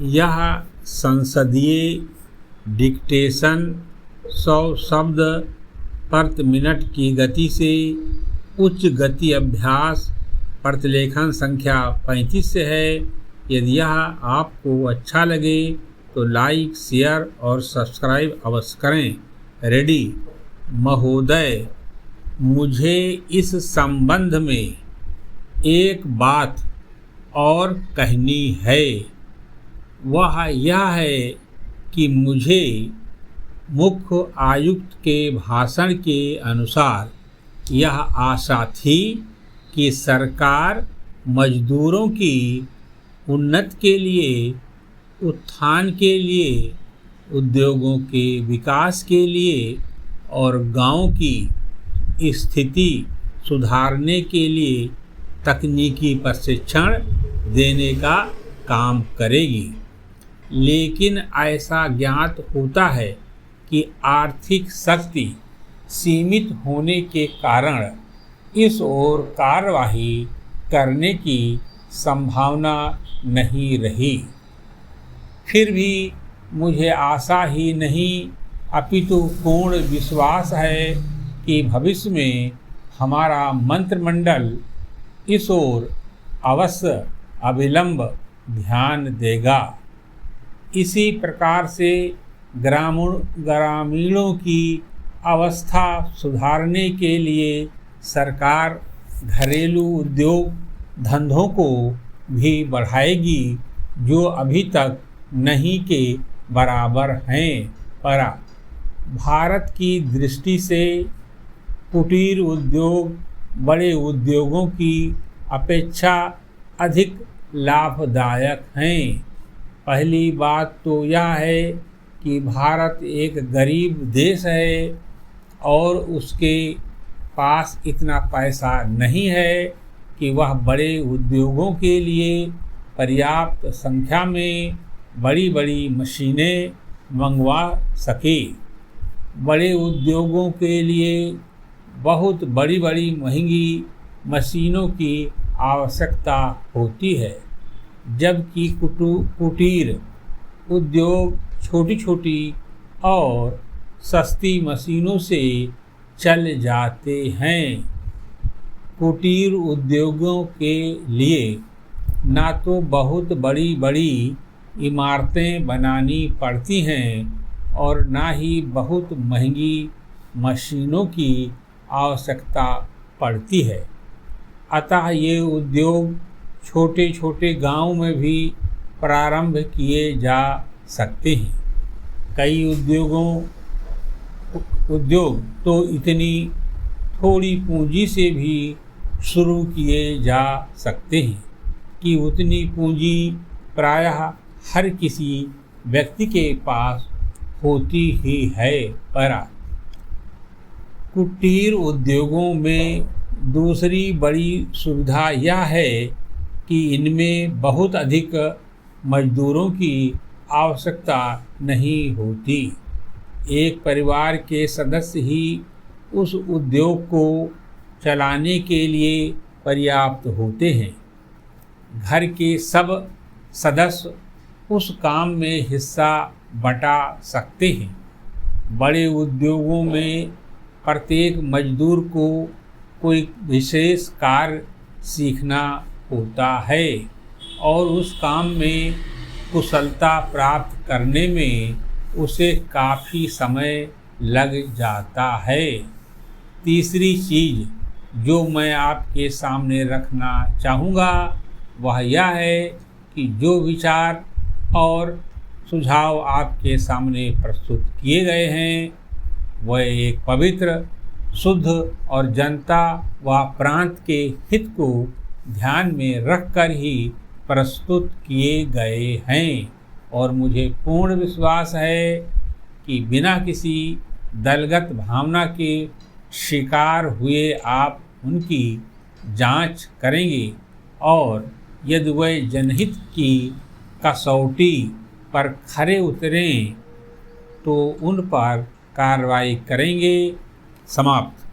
यह संसदीय डिक्टेशन 100 शब्द प्रति मिनट की गति से उच्च गति अभ्यास प्रतिलेखन संख्या 35 से है। यदि यह आपको अच्छा लगे तो लाइक, शेयर और सब्सक्राइब अवश्य करें। रेडी महोदय, मुझे इस संबंध में एक बात और कहनी है। वह यह है कि मुझे मुख्य आयुक्त के भाषण के अनुसार यह आशा थी कि सरकार मजदूरों की उन्नति के लिए, उत्थान के लिए, उद्योगों के विकास के लिए और गांव की स्थिति सुधारने के लिए तकनीकी प्रशिक्षण देने का काम करेगी। लेकिन ऐसा ज्ञात होता है कि आर्थिक शक्ति सीमित होने के कारण इस ओर कार्यवाही करने की संभावना नहीं रही। फिर भी मुझे आशा ही नहीं अपितु पूर्ण विश्वास है कि भविष्य में हमारा मंत्रिमंडल इस ओर अवश्य अविलंब ध्यान देगा। इसी प्रकार से ग्रामीणों की अवस्था सुधारने के लिए सरकार घरेलू उद्योग धंधों को भी बढ़ाएगी, जो अभी तक नहीं के बराबर हैं। पर भारत की दृष्टि से कुटीर उद्योग बड़े उद्योगों की अपेक्षा अधिक लाभदायक हैं। पहली बात तो यह है कि भारत एक गरीब देश है और उसके पास इतना पैसा नहीं है कि वह बड़े उद्योगों के लिए पर्याप्त संख्या में बड़ी बड़ी मशीनें मंगवा सके। बड़े उद्योगों के लिए बहुत बड़ी बड़ी महंगी मशीनों की आवश्यकता होती है, जबकि कुटीर उद्योग छोटी छोटी और सस्ती मशीनों से चल जाते हैं। कुटीर उद्योगों के लिए ना तो बहुत बड़ी बड़ी इमारतें बनानी पड़ती हैं और ना ही बहुत महंगी मशीनों की आवश्यकता पड़ती है। अतः ये उद्योग छोटे छोटे गांव में भी प्रारंभ किए जा सकते हैं। कई उद्योग तो इतनी थोड़ी पूंजी से भी शुरू किए जा सकते हैं कि उतनी पूंजी प्रायः हर किसी व्यक्ति के पास होती ही है। पर कुटीर उद्योगों में दूसरी बड़ी सुविधा यह है कि इनमें बहुत अधिक मजदूरों की आवश्यकता नहीं होती। एक परिवार के सदस्य ही उस उद्योग को चलाने के लिए पर्याप्त होते हैं। घर के सब सदस्य उस काम में हिस्सा बटा सकते हैं। बड़े उद्योगों में प्रत्येक मजदूर को कोई विशेष कार्य सीखना होता है और उस काम में कुशलता प्राप्त करने में उसे काफ़ी समय लग जाता है। तीसरी चीज़ जो मैं आपके सामने रखना चाहूँगा वह यह है कि जो विचार और सुझाव आपके सामने प्रस्तुत किए गए हैं वह एक पवित्र, शुद्ध और जनता व प्रांत के हित को ध्यान में रखकर ही प्रस्तुत किए गए हैं और मुझे पूर्ण विश्वास है कि बिना किसी दलगत भावना के शिकार हुए आप उनकी जांच करेंगे और यदि वह जनहित की कसौटी पर खरे उतरें तो उन पर कार्रवाई करेंगे। समाप्त।